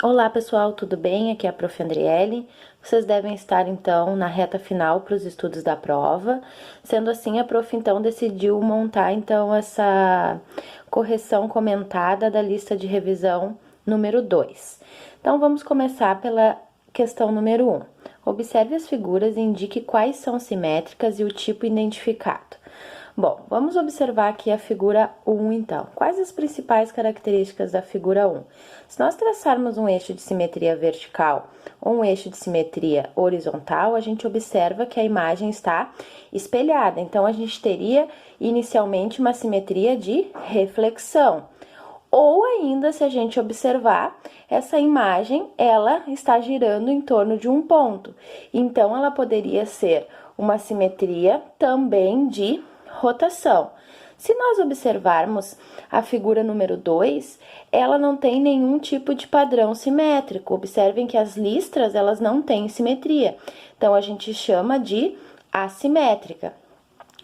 Olá pessoal, tudo bem? Aqui é a Prof. Andriele. Vocês devem estar então na reta final para os estudos da prova. Sendo assim, a Prof. então decidiu montar então essa correção comentada da lista de revisão número 2. Então vamos começar pela questão número 1. Observe as figuras e indique quais são simétricas e o tipo identificado. Bom, vamos observar aqui a figura 1, então. Quais as principais características da figura 1? Se nós traçarmos um eixo de simetria vertical ou um eixo de simetria horizontal, a gente observa que a imagem está espelhada. Então, a gente teria inicialmente uma simetria de reflexão. Ou ainda, se a gente observar, essa imagem, ela está girando em torno de um ponto. Então, ela poderia ser uma simetria também de rotação. Se nós observarmos a figura número 2, ela não tem nenhum tipo de padrão simétrico. Observem que as listras, elas não têm simetria. Então, a gente chama de assimétrica.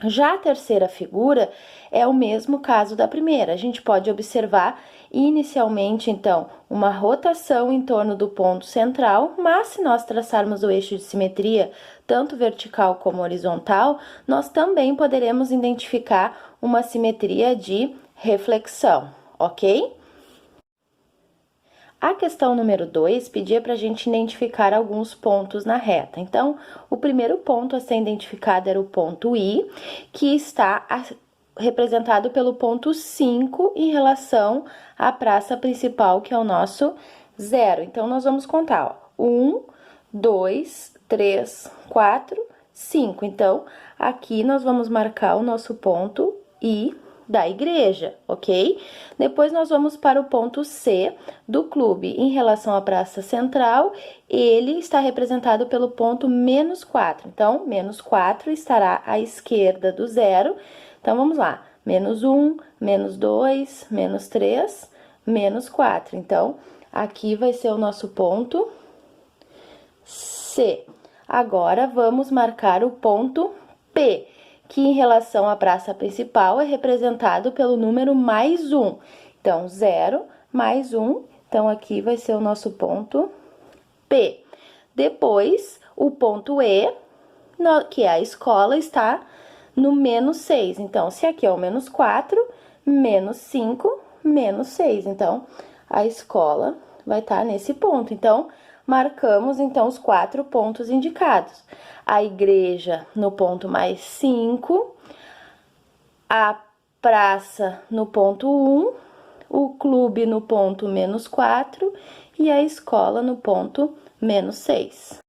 Já a terceira figura é o mesmo caso da primeira. A gente pode observar inicialmente, então, uma rotação em torno do ponto central, mas se nós traçarmos o eixo de simetria, tanto vertical como horizontal, nós também poderemos identificar uma simetria de reflexão, ok? A questão número 2 pedia para a gente identificar alguns pontos na reta. Então, o primeiro ponto a ser identificado era o ponto I, que está representado pelo ponto 5 em relação à praça principal, que é o nosso 0. Então, nós vamos contar, ó, 1, 2, 3, 4, 5. Então, aqui nós vamos marcar o nosso ponto I da igreja, ok? Depois nós vamos para o ponto C do clube. Em relação à praça central, ele está representado pelo ponto menos 4. Então, menos 4 estará à esquerda do 0. Então, vamos lá. Menos 1, menos 2, menos 3, menos 4. Então, aqui vai ser o nosso ponto C. Agora, vamos marcar o ponto P, que em relação à praça principal é representado pelo número mais 1. Então, 0 mais 1, então aqui vai ser o nosso ponto P. Depois, o ponto E, que é a escola, está no menos 6. Então, se aqui é o menos 4, menos 5, menos 6. Então, a escola vai estar nesse ponto. Então, marcamos, então, os 4 pontos indicados. A igreja no ponto mais 5, a praça no ponto 1, o clube no ponto menos 4 e a escola no ponto menos 6.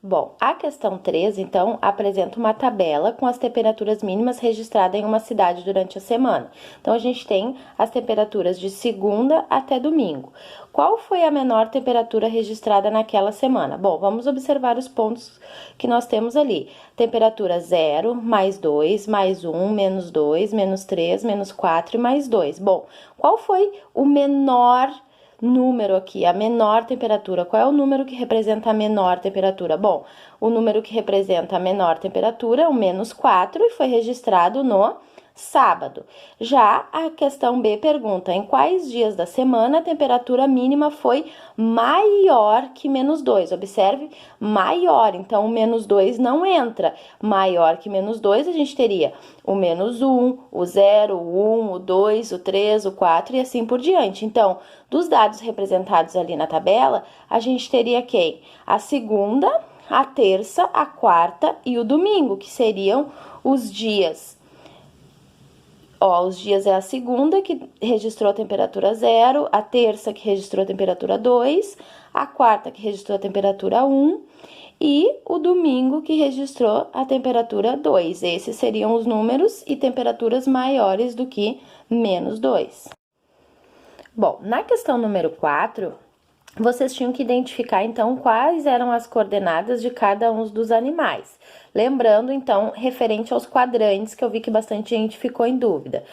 Bom, a questão 3, então, apresenta uma tabela com as temperaturas mínimas registradas em uma cidade durante a semana. Então, a gente tem as temperaturas de segunda até domingo. Qual foi a menor temperatura registrada naquela semana? Bom, vamos observar os pontos que nós temos ali. Temperatura 0, mais 2, mais 1, menos 2, menos 3, menos 4 e mais 2. Bom, qual foi o menor número aqui, a menor temperatura? Qual é o número que representa a menor temperatura? Bom, o número que representa a menor temperatura é o menos 4 e foi registrado no sábado. Já a questão B pergunta, em quais dias da semana a temperatura mínima foi maior que menos 2? Observe, maior, então o menos 2 não entra. Maior que menos 2, a gente teria o menos 1, o 0, o 1, o 2, o 3, o 4 e assim por diante. Então, dos dados representados ali na tabela, a gente teria quem? A segunda, a terça, a quarta e o domingo, que seriam os dias. Ó, os dias é a segunda, que registrou a temperatura 0, a terça, que registrou a temperatura 2, a quarta, que registrou a temperatura 1, e o domingo, que registrou a temperatura 2. Esses seriam os números e temperaturas maiores do que menos 2. Bom, na questão número 4, vocês tinham que identificar, então, quais eram as coordenadas de cada um dos animais. Lembrando, então, referente aos quadrantes, que eu vi que bastante gente ficou em dúvida.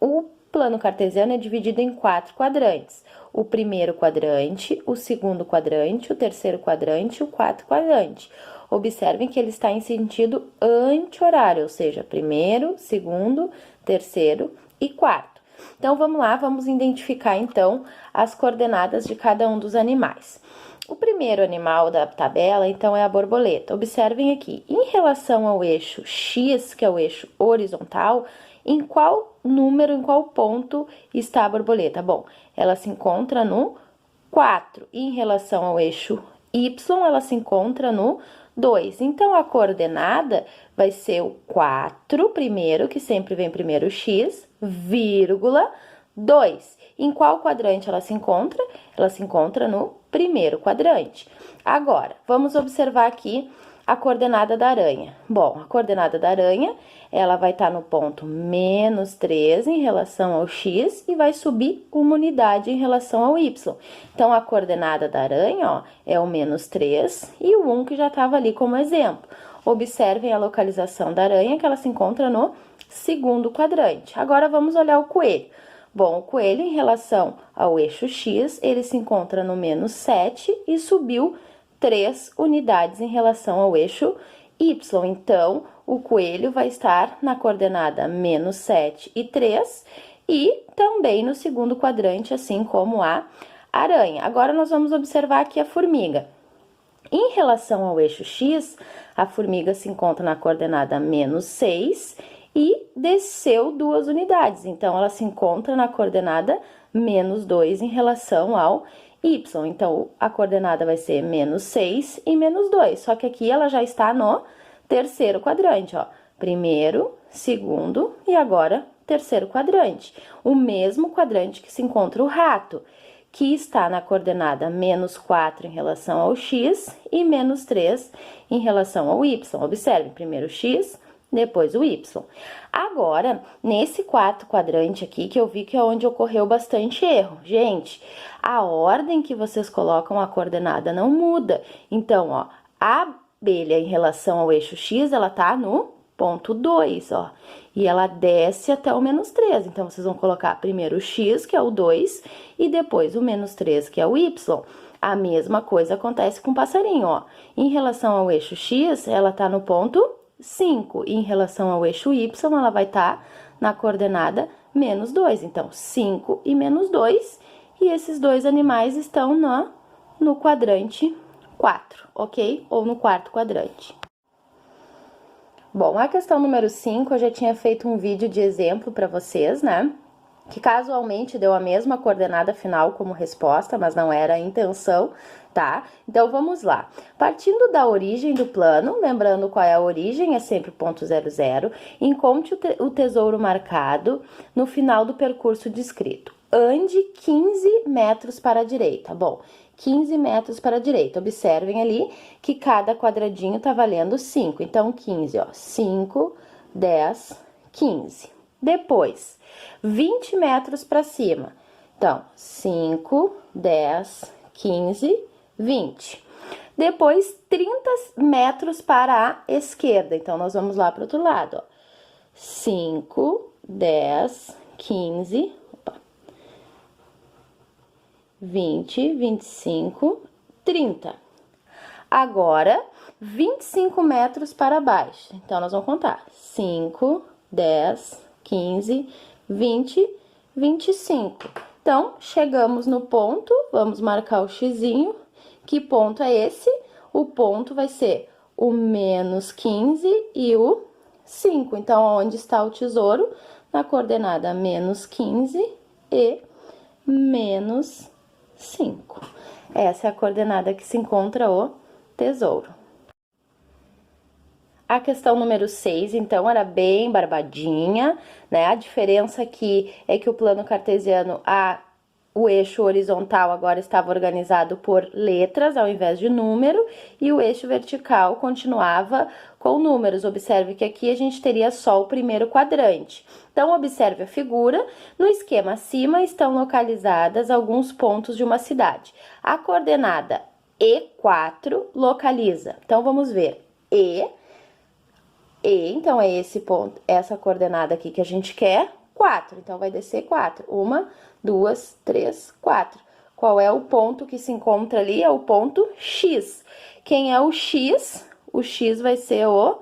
O plano cartesiano é dividido em 4 quadrantes. O primeiro quadrante, o segundo quadrante, o terceiro quadrante e o quarto quadrante. Observem que ele está em sentido anti-horário, ou seja, primeiro, segundo, terceiro e quarto. Então, vamos lá, vamos identificar, então, as coordenadas de cada um dos animais. O primeiro animal da tabela, então, é a borboleta. Observem aqui, em relação ao eixo X, que é o eixo horizontal, em qual número, em qual ponto está a borboleta? Bom, ela se encontra no 4. E em relação ao eixo Y, ela se encontra no 2. Então, a coordenada vai ser o 4 primeiro, que sempre vem primeiro X, vírgula, 2. Em qual quadrante ela se encontra? Ela se encontra no primeiro quadrante. Agora, vamos observar aqui a coordenada da aranha. Bom, a coordenada da aranha, ela vai estar no ponto menos 3 em relação ao X e vai subir uma unidade em relação ao Y. Então, a coordenada da aranha, ó, é o menos 3 e o 1 que já estava ali como exemplo. Observem a localização da aranha, que ela se encontra no segundo quadrante. Agora, vamos olhar o coelho. Bom, o coelho, em relação ao eixo X, ele se encontra no menos 7 e subiu 3 unidades em relação ao eixo Y. Então, o coelho vai estar na coordenada menos 7 e 3 e também no segundo quadrante, assim como a aranha. Agora, nós vamos observar aqui a formiga. Em relação ao eixo X, a formiga se encontra na coordenada menos 6 e desceu 2 unidades. Então, ela se encontra na coordenada menos 2 em relação ao Y. Então, a coordenada vai ser menos 6 e menos 2. Só que aqui ela já está no terceiro quadrante, ó. Primeiro, segundo e agora terceiro quadrante. O mesmo quadrante que se encontra o rato, que está na coordenada menos 4 em relação ao X e menos 3 em relação ao Y. Observe, primeiro o X, depois o Y. Agora, nesse quarto quadrante aqui, que eu vi que é onde ocorreu bastante erro. Gente, a ordem que vocês colocam a coordenada não muda. Então, ó, a abelha em relação ao eixo X, ela tá no ponto 2, ó. E ela desce até o menos 3. Então, vocês vão colocar primeiro o X, que é o 2, e depois o menos 3, que é o Y. A mesma coisa acontece com o passarinho, ó. Em relação ao eixo X, ela tá no ponto 5. E em relação ao eixo Y, ela vai estar na coordenada menos 2. Então, 5 e menos 2. E esses dois animais estão no quadrante 4, ok? Ou no quarto quadrante. Bom, a questão número 5, eu já tinha feito um vídeo de exemplo para vocês, né? Que casualmente deu a mesma coordenada final como resposta, mas não era a intenção, tá? Então, vamos lá. Partindo da origem do plano, lembrando qual é a origem, é sempre o ponto 00, encontre o tesouro marcado no final do percurso descrito. Ande 15 metros para a direita. Bom, 15 metros para a direita. Observem ali que cada quadradinho tá valendo 5. Então, 15, ó. 5, 10, 15. Depois, 20 metros para cima. Então, 5, 10, 15, 20. Depois, 30 metros para a esquerda. Então, nós vamos lá para o outro lado, ó. 5, 10, 15, 20, 25, 30. Agora, 25 metros para baixo. Então, nós vamos contar. 5, 10, 15, 20, 25. Então, chegamos no ponto, vamos marcar o xizinho. Que ponto é esse? O ponto vai ser o menos 15 e o 5. Então, onde está o tesouro? Na coordenada menos 15 e menos 5. Essa é a coordenada que se encontra o tesouro. A questão número 6, então, era bem barbadinha, né? A diferença aqui é que o plano cartesiano, o eixo horizontal agora estava organizado por letras ao invés de número, e o eixo vertical continuava com números. Observe que aqui a gente teria só o primeiro quadrante. Então, observe a figura. No esquema acima estão localizadas alguns pontos de uma cidade. A coordenada E4 localiza. Então, vamos ver. Então, é esse ponto, essa coordenada aqui que a gente quer, 4. Então, vai descer 4. 1, 2, 3, 4. Qual é o ponto que se encontra ali? É o ponto X. Quem é o X? O X vai ser o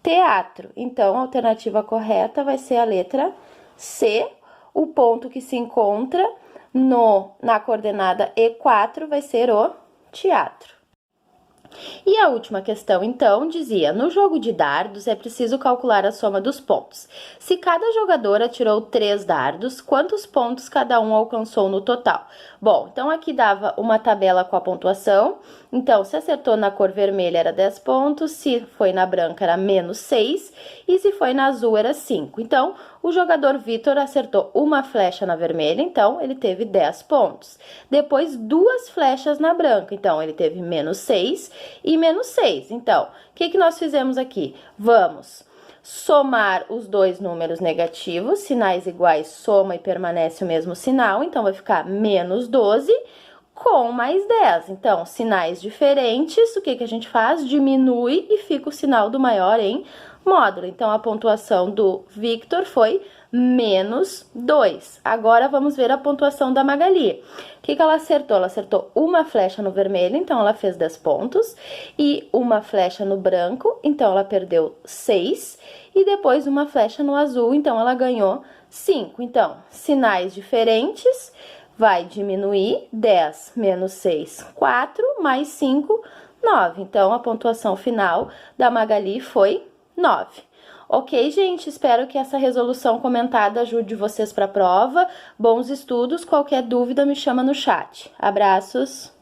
teatro. Então, a alternativa correta vai ser a letra C, o ponto que se encontra na coordenada E4 vai ser o teatro. E a última questão, então, dizia: no jogo de dardos é preciso calcular a soma dos pontos. Se cada jogador atirou 3 dardos, quantos pontos cada um alcançou no total? Bom, então aqui dava uma tabela com a pontuação. Então, se acertou na cor vermelha era 10 pontos, se foi na branca era menos 6 e se foi na azul era 5. Então, o jogador Vitor acertou uma flecha na vermelha, então ele teve 10 pontos. Depois, 2 flechas na branca, então ele teve menos 6 e menos 6. Então, o que nós fizemos aqui? Vamos somar os dois números negativos, sinais iguais, soma e permanece o mesmo sinal, então vai ficar menos 12 com mais 10. Então, sinais diferentes, o que a gente faz? Diminui e fica o sinal do maior em módulo. Então, a pontuação do Victor foi menos 2. Agora, vamos ver a pontuação da Magali. O que ela acertou? Ela acertou uma flecha no vermelho, então ela fez 10 pontos. E uma flecha no branco, então ela perdeu 6. E depois uma flecha no azul, então ela ganhou 5. Então, sinais diferentes, vai diminuir 10 menos 6, 4, mais 5, 9. Então, a pontuação final da Magali foi 9. Ok, gente? Espero que essa resolução comentada ajude vocês para a prova. Bons estudos. Qualquer dúvida, me chama no chat. Abraços!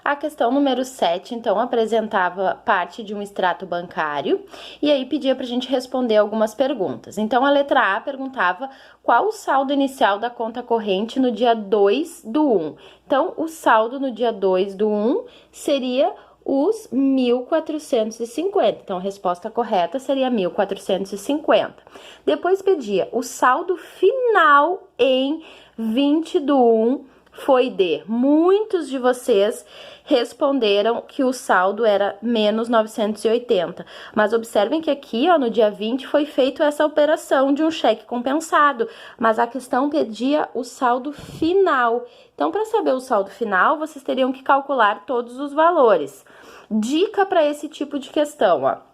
A questão número 7, então, apresentava parte de um extrato bancário e aí pedia para a gente responder algumas perguntas. Então, a letra A perguntava qual o saldo inicial da conta corrente no dia 2 do 1. Então, o saldo no dia 2 do 1 seria os 1.450. Então, a resposta correta seria 1.450. Depois pedia o saldo final em 20 do 1 foi de. Muitos de vocês responderam que o saldo era menos 980. Mas observem que aqui, ó, no dia 20, foi feita essa operação de um cheque compensado. Mas a questão pedia o saldo final. Então, para saber o saldo final, vocês teriam que calcular todos os valores. Dica para esse tipo de questão, ó.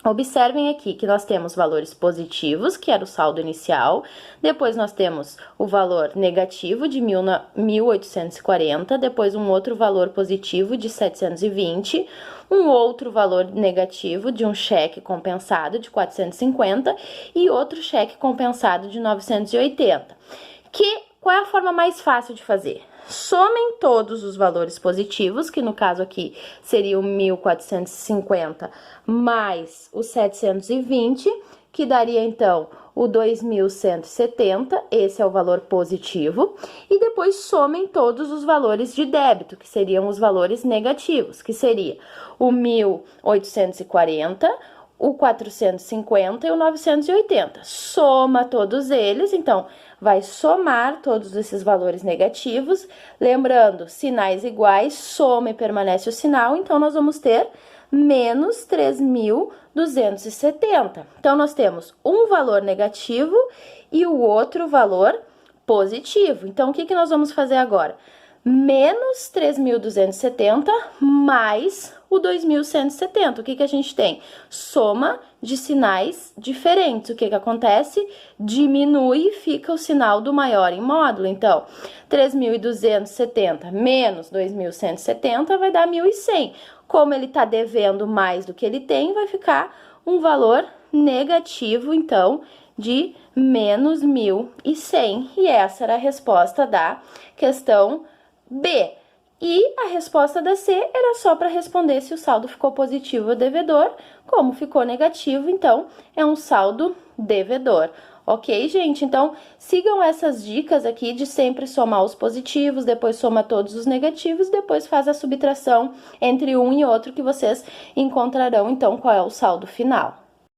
Observem aqui que nós temos valores positivos, que era o saldo inicial, depois nós temos o valor negativo de 1.840, depois um outro valor positivo de 720, um outro valor negativo de um cheque compensado de 450 e outro cheque compensado de 980. Qual é a forma mais fácil de fazer? Somem todos os valores positivos, que no caso aqui seria o 1.450 mais o 720, que daria então o 2.170, esse é o valor positivo, e depois somem todos os valores de débito, que seriam os valores negativos, que seria o 1.840, o 450 e o 980. Soma todos eles, então, vai somar todos esses valores negativos. Lembrando, sinais iguais, soma e permanece o sinal, então nós vamos ter menos 3.270. Então, nós temos um valor negativo e o outro valor positivo. Então, o que nós vamos fazer agora? Menos 3.270 mais o 2.170. O que a gente tem? Soma de sinais diferentes. O que acontece? Diminui e fica o sinal do maior em módulo. Então, 3.270 menos 2.170 vai dar 1.100. Como ele está devendo mais do que ele tem, vai ficar um valor negativo, então, de menos 1.100. E essa era a resposta da questão B. E a resposta da C era só para responder se o saldo ficou positivo ou devedor. Como ficou negativo, então, é um saldo devedor. Ok, gente? Então, sigam essas dicas aqui de sempre somar os positivos, depois soma todos os negativos, depois faz a subtração entre um e outro que vocês encontrarão, então, qual é o saldo final.